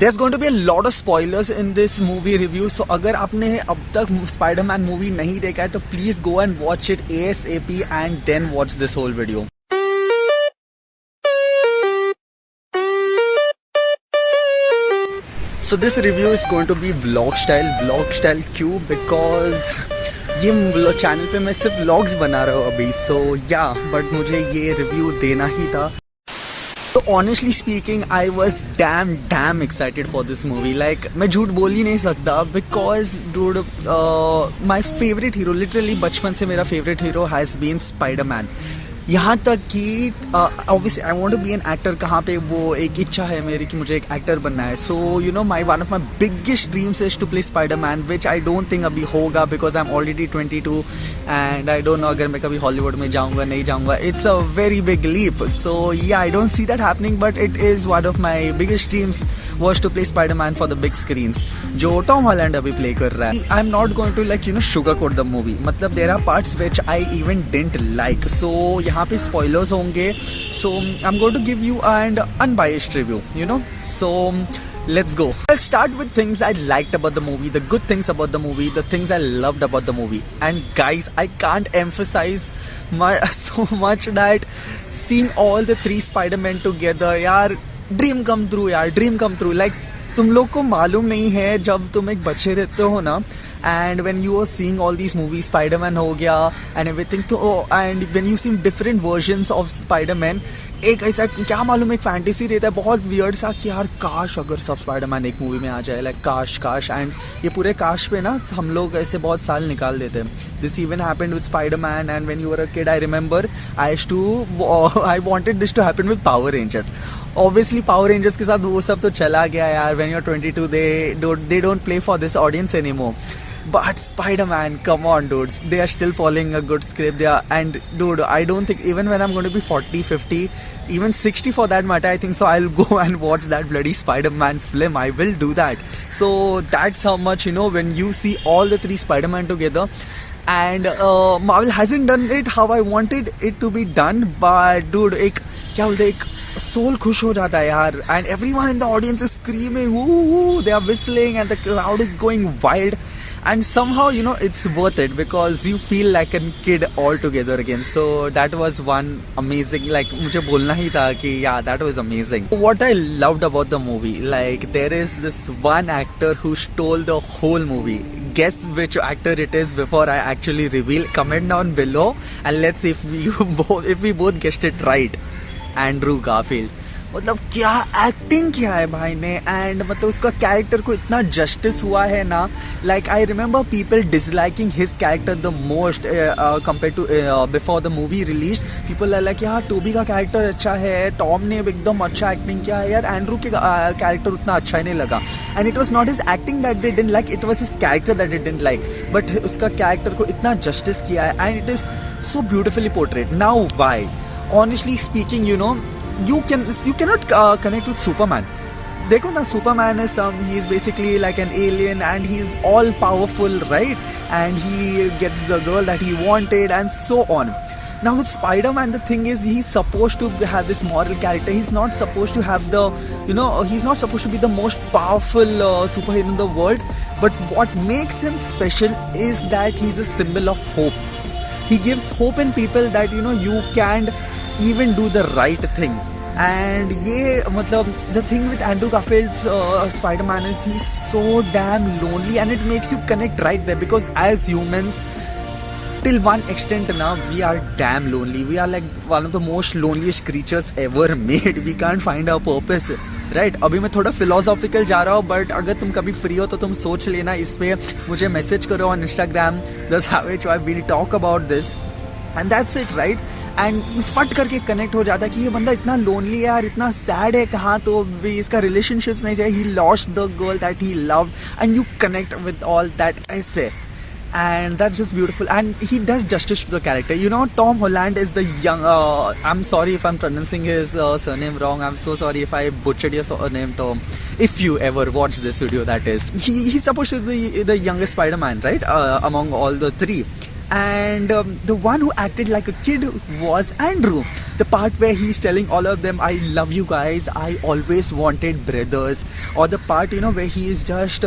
there's going to be a lot of spoilers in this movie review. So अगर आपने अब तक Spiderman movie नहीं देखा है तो please go and watch it ASAP and then watch this whole video. So this review is going to be vlog style क्यों? Because ये चैनल पे मैं सिर्फ व्लॉग्स बना रहा हूँ अभी. सो या बट मुझे ये रिव्यू देना ही था. So honestly speaking, I was damn excited for this movie. Like मैं झूठ बोल ही नहीं सकता because dude, my favorite hero, literally बचपन से मेरा favorite hero has been Spider-Man. यहाँ तक कि obviously I want to be an actor. कहाँ पे वो एक इच्छा है मेरी कि मुझे एक एक्टर बनना है. So you know one of my biggest dreams is to play Spider-Man, which I don't think अभी होगा because I'm already 22 and I don't know अगर मैं कभी हॉलीवुड में जाऊँगा नहीं जाऊँगा. It's a very big leap. So yeah, I don't see that happening, but it is one of my biggest dreams was to play Spider-Man for the big screens. जो Tom Holland अभी play कर रहा है. I'm not going to sugarcoat the movie. मतलब there are parts which I even didn't like. So यहाँ पे spoilers होंगे. So I'm going to give you an unbiased review, you know. So let's go. I'll start with things I liked about the movie, the good things about the movie, the things I loved about the movie. And guys, I can't emphasize so much that seeing all the three Spider-Men together, यार dream come true यार, dream come true. Like तुम लोग को मालूम नहीं है जब तुम एक बच्चे रहते हो ना, and when you are seeing all these movies, Spider-Man हो गया and everything, तो and when you see different versions of Spider-Man, एक ऐसा क्या मालूम एक फैंटेसी रहता है बहुत वियर्ड सा कि यार काश अगर सब Spider-Man एक मूवी में आ जाए. लाइक काश एंड ये पूरे काश पे ना हम लोग ऐसे बहुत साल निकाल देते हैं. This even happened with Spider-Man and when you were a kid, I remember I wanted this to happen with Power Rangers. Obviously Power Rangers के साथ वो सब तो चला गया यार. When you're 22, they don't play for this audience anymore. But Spider-Man, come on dudes, they are still following a good script. They are, and dude, I don't think even when I'm going to be 40, 50, even 60 for that matter, I think so I'll go and watch that bloody Spider-Man film. I will do that. So that's how much, you know, when you see all the three Spider-Man together. And Marvel hasn't done it how I wanted it to be done, but dude, एक क्या बोलते एक soul खुश हो जाता है यार. And everyone in the audience is screaming, woo, they are whistling and the crowd is going wild. And somehow, you know, it's worth it because you feel like a kid all together again. So that was one amazing, like मुझे बोलना ही था कि yeah, that was amazing. What I loved about the movie, like there is this one actor who stole the whole movie. Guess which actor it is before I actually reveal. Comment down below and let's see if we both guessed it right. Andrew Garfield. मतलब क्या acting किया है भाई ने. And मतलब उसका character को इतना जस्टिस हुआ है ना. Like I remember people disliking his character the most compare to before the movie release. People are like यार टोबी का कैरेक्टर अच्छा है, टॉम ने एकदम अच्छा एक्टिंग किया है यार, एंड्रू के कैरेक्टर उतना अच्छा ही नहीं लगा. And it was not his acting that they didn't like, it was his character that they didn't like. But उसका कैरेक्टर को इतना जस्टिस किया है and it is so beautifully portrait. Now why honestly speaking, you know, you cannot connect with Superman. देखो ना, Superman is he is basically like an alien and he is all powerful, right? And he gets the girl that he wanted and so on. Now with Spider-Man, the thing is he's supposed to have this moral character. He's not supposed to have the, you know, he's not supposed to be the most powerful superhero in the world. But what makes him special is that he's a symbol of hope. He gives hope in people that, you know, you can even do the right thing. And ये मतलब the thing with Andrew Garfield's Spider-Man is he's so damn lonely and it makes you connect right there because as humans, till one extent now, we are damn lonely. We are like one of the most loneliest creatures ever made. We can't find our purpose. Right अभी मैं थोड़ा philosophical जा रहा हूँ, but अगर तुम कभी free हो तो तुम सोच लेना, इस पे मुझे मैसेज करो on Instagram, that's how I will talk about this and that's it right. And फट करके कनेक्ट हो जाता है कि ये बंदा इतना लोनली है यार, इतना सैड है, कहाँ तो भी इसका रिलेशनशिप्स नहीं चाहिए, he lost the girl that he loved and you connect with all that ऐसे. And that's just beautiful, and he does justice to the character. You know, Tom Holland is the young. I'm sorry if I'm pronouncing his surname wrong. I'm so sorry if I butchered your surname, Tom. If you ever watch this video, that is, he's supposed to be the youngest Spider-Man, right? Among all the three. and the one who acted like a kid was Andrew. The part where he's telling all of them, I love you guys, I always wanted brothers. Or the part, where he is just,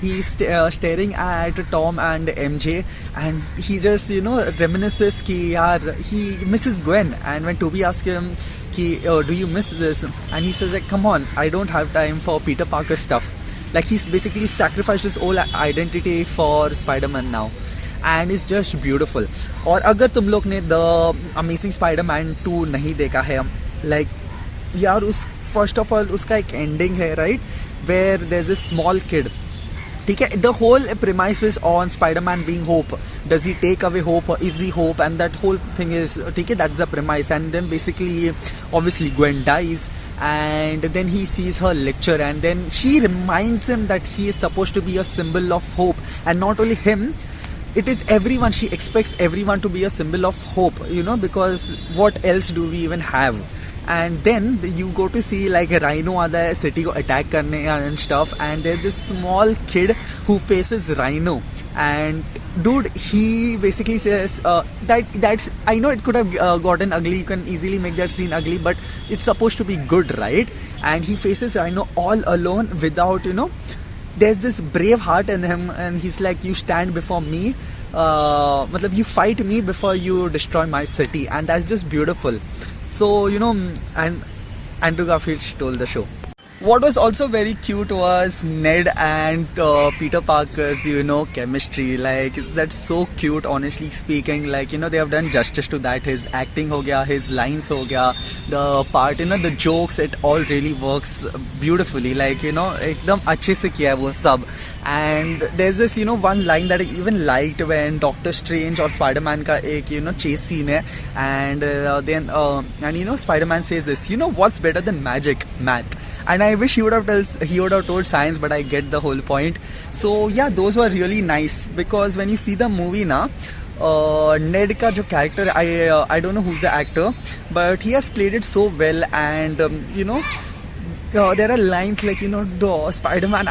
he's staring at Tom and MJ, and he just, reminisces ki yaar, he misses Gwen. And when Toby asks him, do you miss this? And he says like, come on, I don't have time for Peter Parker stuff. Like he's basically sacrificed his whole identity for Spider-Man now. And it's just beautiful. और अगर तुम लोग ने The Amazing Spider-Man 2 नहीं देखा है, like यार first of all उसका एक ending है, right, where there's a small kid. ठीक है, the whole premise is on Spider-Man being hope. Does he take away hope or is he hope? And that whole thing is, ठीक है, that's the premise. And then basically, obviously Gwen dies, and then he sees her lecture, and then she reminds him that he is supposed to be a symbol of hope. And not only him, it is everyone. She expects everyone to be a symbol of hope, because what else do we even have? And then you go to see like a Rhino aata hai city ko attack karne and stuff, and there's this small kid who faces Rhino, and dude, he basically says that's, I know it could have gotten ugly, you can easily make that scene ugly, but it's supposed to be good, right? And he faces Rhino all alone without, there's this brave heart in him, and he's like, you stand before me, you fight me before you destroy my city. And that's just beautiful. So, and Andrew Garfield stole the show. What was also very cute was Ned and Peter Parker's, chemistry. Like, that's so cute, honestly speaking. Like, they have done justice to that. His acting ho gaya, his lines ho gaya, the part, the jokes, it all really works beautifully. Like, ekdam achhe se kiya hai wo sab. And there's this, one line that I even liked when Doctor Strange or Spider-Man ka ek, chase scene hai. And then, Spider-Man says this, what's better than magic? Math. And I wish he would have told science, but I get the whole point. So yeah, those were really nice, because when you see the movie na, Ned ka jo character, I don't know who's the actor, but he has played it so well. And there are lines like, Spider-Man,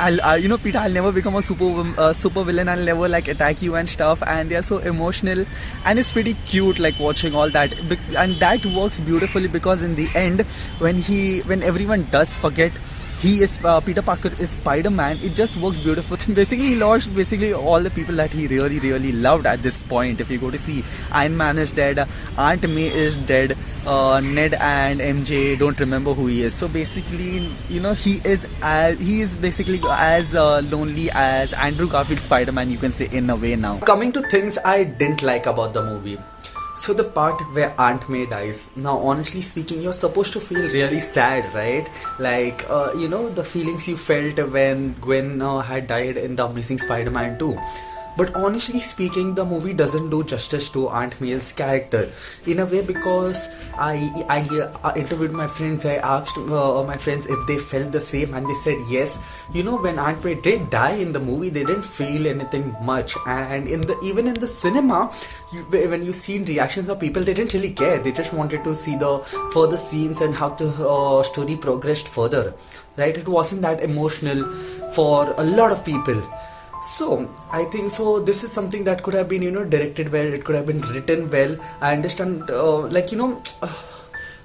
Peter, I'll never become a super villain, I'll never like attack you and stuff. And they are so emotional, and it's pretty cute, like watching all that. And that works beautifully, because in the end, when everyone does forget he is Peter Parker is Spider-Man, it just works beautiful. Basically, he lost all the people that he really, really loved at this point. If you go to see, Iron Man is dead, Aunt May is dead, Ned and MJ don't remember who he is. So basically, he is basically as lonely as Andrew Garfield Spider-Man, you can say, in a way now. Coming to things I didn't like about the movie. So the part where Aunt May dies. Now, honestly speaking, you're supposed to feel really sad, right? Like, the feelings you felt when Gwen had died in The Amazing Spider-Man 2. But honestly speaking, the movie doesn't do justice to Aunt May's character in a way, because I interviewed my friends. I asked my friends if they felt the same, and they said yes. When Aunt May did die in the movie, they didn't feel anything much. And even in the cinema, when you seen reactions of people, they didn't really care. They just wanted to see the further scenes and how the story progressed further. Right? It wasn't that emotional for a lot of people. So, I think so this is something that could have been, directed well, it could have been written well. I understand,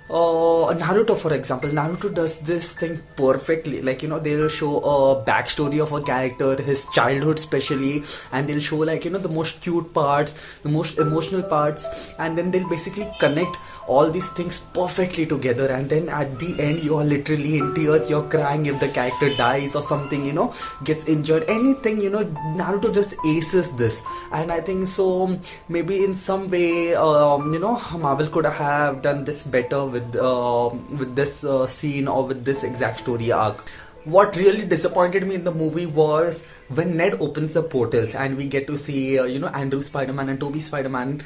Naruto, for example. Naruto does this thing perfectly. Like, they'll show a backstory of a character, his childhood especially, and they'll show like, the most cute parts, the most emotional parts, and then they'll basically connect all these things perfectly together. And then at the end, you are literally in tears, you're crying if the character dies or something, gets injured, anything, Naruto just aces this. And I think so maybe in some way, Marvel could have done this better with this scene or with this exact story arc. What really disappointed me in the movie was when Ned opens the portals and we get to see Andrew Spider-Man and Toby Spider-Man.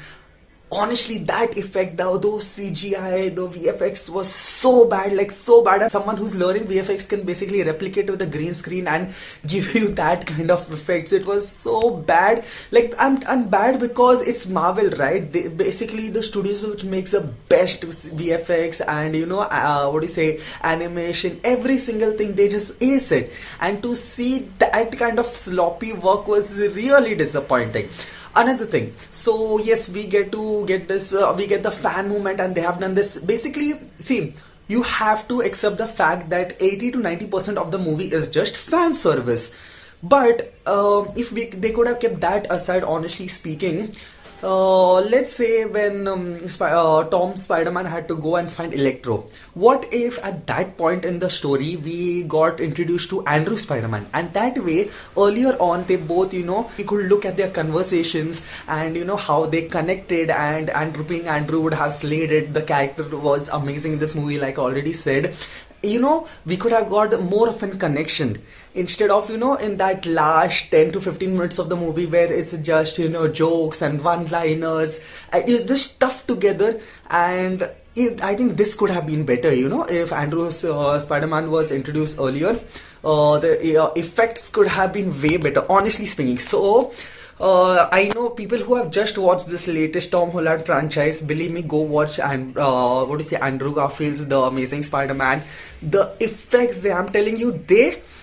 Honestly, that effect, those CGI, the VFX was so bad, like so bad. As someone who's learning VFX can basically replicate with a green screen and give you that kind of effects. It was so bad. Like, I'm bad because it's Marvel, right? Basically, the studios which makes the best VFX and, animation, every single thing, they just ace it. And to see that kind of sloppy work was really disappointing. another thing. So yes, we get to get this, we get the fan movement, and they have done this. Basically, see, you have to accept the fact that 80 to 90% of the movie is just fan service. But if they could have kept that aside, honestly speaking, let's say when Tom Spider-Man had to go and find Electro. What if at that point in the story we got introduced to Andrew Spider-Man, and that way earlier on they both, we could look at their conversations and how they connected, and being Andrew would have slayed it. The character was amazing in this movie, like I already said. We could have got more of a connection instead of, in that last 10 to 15 minutes of the movie where it's just, jokes and one-liners. It's just stuffed together, and I think this could have been better, if Andrew's Spider-Man was introduced earlier. The effects could have been way better, honestly speaking. So, I know people who have just watched this latest Tom Holland franchise. Believe me, go watch Andrew Garfield's The Amazing Spider-Man. The effects, I'm telling you,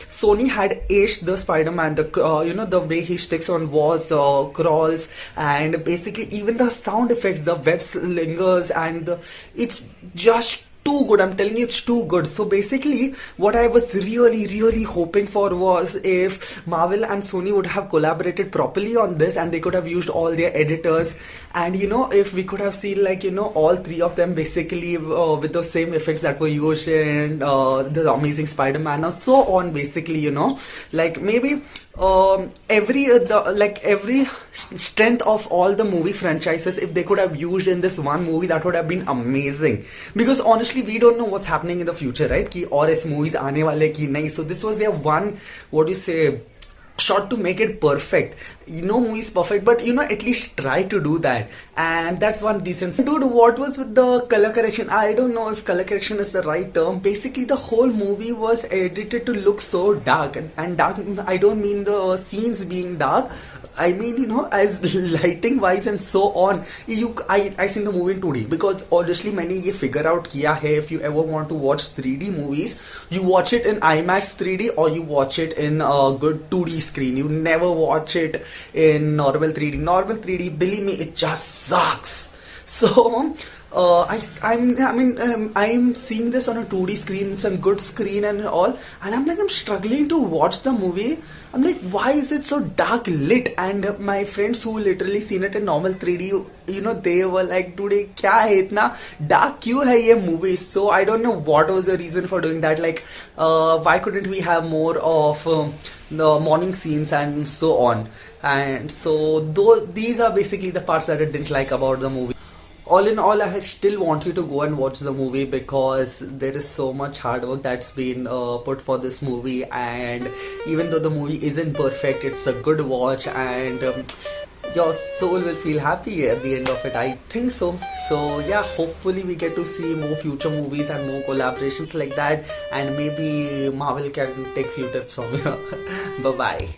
Sony had aced the Spider-Man. The way he sticks on walls, crawls, and basically even the sound effects, the web slingers, and it's just too good. I'm telling you, it's too good. So basically, what I was really hoping for was if Marvel and Sony would have collaborated properly on this, and they could have used all their editors, and if we could have seen all three of them basically with the same effects that were used in the Amazing Spider-Man or so on, basically, like maybe every strength of all the movie franchises, if they could have used in this one movie, that would have been amazing. Because honestly, we don't know what's happening in the future, right? Ki aur is movies aane wale ki nahi. So this was their one, shot to make it perfect. No movie is perfect, but at least try to do that, and that's one decent. Dude, what was with the color correction? I don't know if color correction is the right term. Basically, the whole movie was edited to look so dark, and dark, I don't mean the scenes being dark. I mean, as lighting wise and so on. I seen the movie in 2D because obviously मैंने ये figure out किया है. If you ever want to watch 3D movies, you watch it in IMAX 3D or you watch it in a good 2D screen. You never watch it in normal 3D. Normal 3D, believe me, it just sucks. So I'm seeing this on a 2D screen, some good screen and all, and I'm struggling to watch the movie. I'm like, why is it so dark lit? And my friends who literally seen it in normal 3D, they were like, dude, kya hai itna dark kyun hai ye movie? So I don't know what was the reason for doing that. Like, why couldn't we have more of the morning scenes and so on? And so these are basically the parts that I didn't like about the movie. All in all, I still want you to go and watch the movie because there is so much hard work that's been put for this movie, and even though the movie isn't perfect, it's a good watch, and your soul will feel happy at the end of it. I think so. So yeah, hopefully we get to see more future movies and more collaborations like that, and maybe Marvel can take few tips from you. Bye bye.